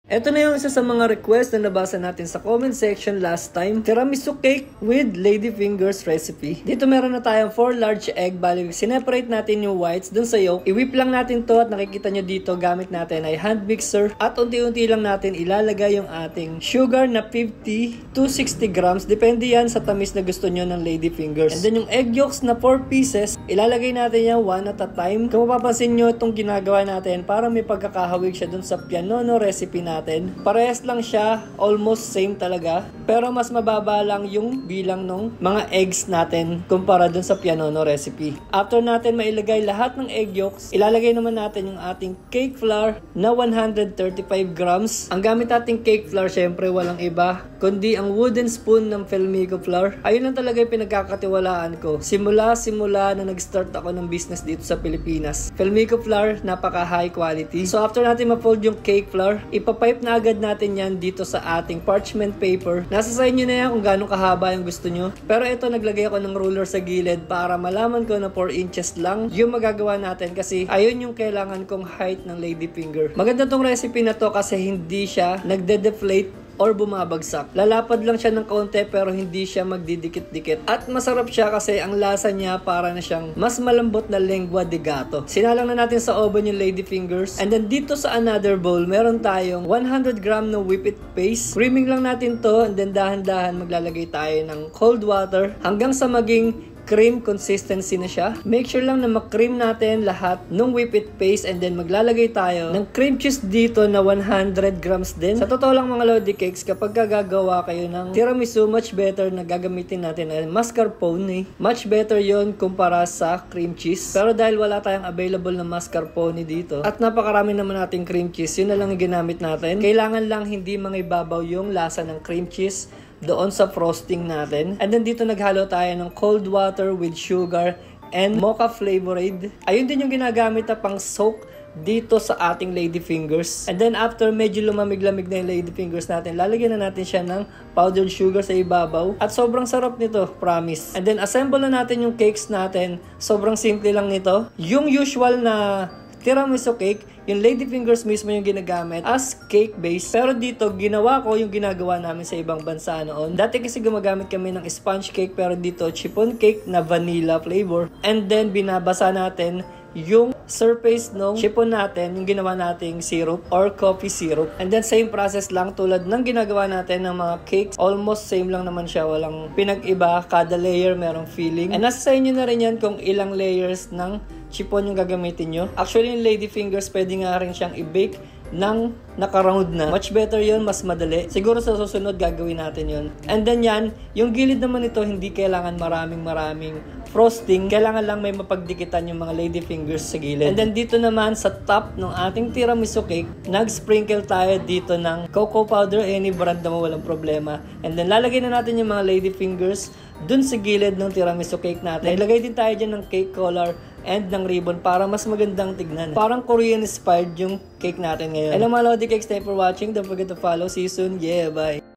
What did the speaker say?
Ito na yung isa sa mga request na nabasa natin sa comment section last time. Tiramisu cake with ladyfingers recipe. Dito meron na tayong 4 large egg. Bali, sineparate natin yung whites dun sa yolk. I-whip lang natin to at nakikita nyo dito gamit natin ay hand mixer. At unti-unti lang natin ilalagay yung ating sugar na 50 to 60 grams. Depende yan sa tamis na gusto nyo ng ladyfingers. And then yung egg yolks na 4 pieces, ilalagay natin yan one at a time. Kung mapapansin nyo itong ginagawa natin, para may pagkakahawig siya dun sa pianono recipe natin. Parehas lang siya, almost same talaga. Pero mas mababa lang yung bilang ng mga eggs natin kumpara dun sa pianono recipe. After natin mailagay lahat ng egg yolks, ilalagay naman natin yung ating cake flour na 135 grams. Ang gamit nating cake flour, syempre walang iba kundi ang wooden spoon ng Felmico flour. Ayun lang talaga yung pinagkakatiwalaan ko. Simula na nag-start ako ng business dito sa Pilipinas. Felmico flour, napaka high quality. So after natin ma-fold yung cake flour, ipapipe na agad natin yan dito sa ating parchment paper. Nasa sa inyo na yan kung gaano kahaba yung gusto nyo. Pero ito, naglagay ako ng ruler sa gilid para malaman ko na 4 inches lang yung magagawa natin kasi ayun yung kailangan kong height ng ladyfinger. Maganda tong recipe na to kasi hindi siya nagde-deflate or bumabagsak. Lalapad lang siya ng kaunti pero hindi siya magdidikit-dikit. At masarap siya kasi ang lasa niya para na siyang mas malambot na lengua de gato. Sinalang na natin sa oven yung ladyfingers. And then dito sa another bowl, meron tayong 100 gram na whipped paste. Creaming lang natin to and then dahan-dahan maglalagay tayo ng cold water hanggang sa maging cream consistency na siya. Make sure lang na makream natin lahat ng whipped paste and then maglalagay tayo ng cream cheese dito na 100 grams din. Sa totoo lang mga Lodi Cakes, kapag gagawa kayo ng tiramisu, much better na gagamitin natin ay mascarpone. Much better yon kumpara sa cream cheese. Pero dahil wala tayong available na mascarpone dito at napakarami naman nating cream cheese, yun na lang yung ginamit natin. Kailangan lang hindi mangibabaw yung lasa ng cream cheese doon sa frosting natin. And then dito naghalo tayo ng cold water with sugar and mocha flavorade. Ayun din yung ginagamit na pang soak dito sa ating ladyfingers. And then after medyo lumamig-lamig na yung ladyfingers natin, lalagyan na natin siya ng powdered sugar sa ibabaw. At sobrang sarap nito, promise. And then assemble na natin yung cakes natin. Sobrang simple lang nito. Yung usual na tiramisu cake, yung ladyfingers mismo yung ginagamit as cake base. Pero dito, ginawa ko yung ginagawa namin sa ibang bansa noon. Dati kasi gumagamit kami ng sponge cake, pero dito, chiffon cake na vanilla flavor. And then, binabasa natin yung surface ng chiffon natin, yung ginawa nating syrup or coffee syrup. And then, same process lang tulad ng ginagawa natin ng mga cakes. Almost same lang naman siya. Walang pinag-iba. Kada layer merong filling. And nasa sa inyo na rin yan kung ilang layers ng chiffon yung gagamitin nyo. Actually, yung ladyfingers, pwede nga rin siyang i-bake ng naka-round na. Much better yon, mas madali. Siguro sa susunod gagawin natin yon. And then yan, yung gilid naman ito, hindi kailangan maraming frosting. Kailangan lang may mapagdikitan yung mga ladyfingers sa gilid. And then dito naman sa top ng ating tiramisu cake, nag-sprinkle tayo dito ng cocoa powder, any brand na walang problema. And then lalagay na natin yung mga ladyfingers dun sa gilid ng tiramisu cake natin. Ilagay din tayo dyan ng cake color and ng ribbon para mas magandang tignan. Parang Korean inspired yung cake natin ngayon. And mga Lodi Cakes, thank you for watching. Don't forget to follow. See you soon. Yeah, bye!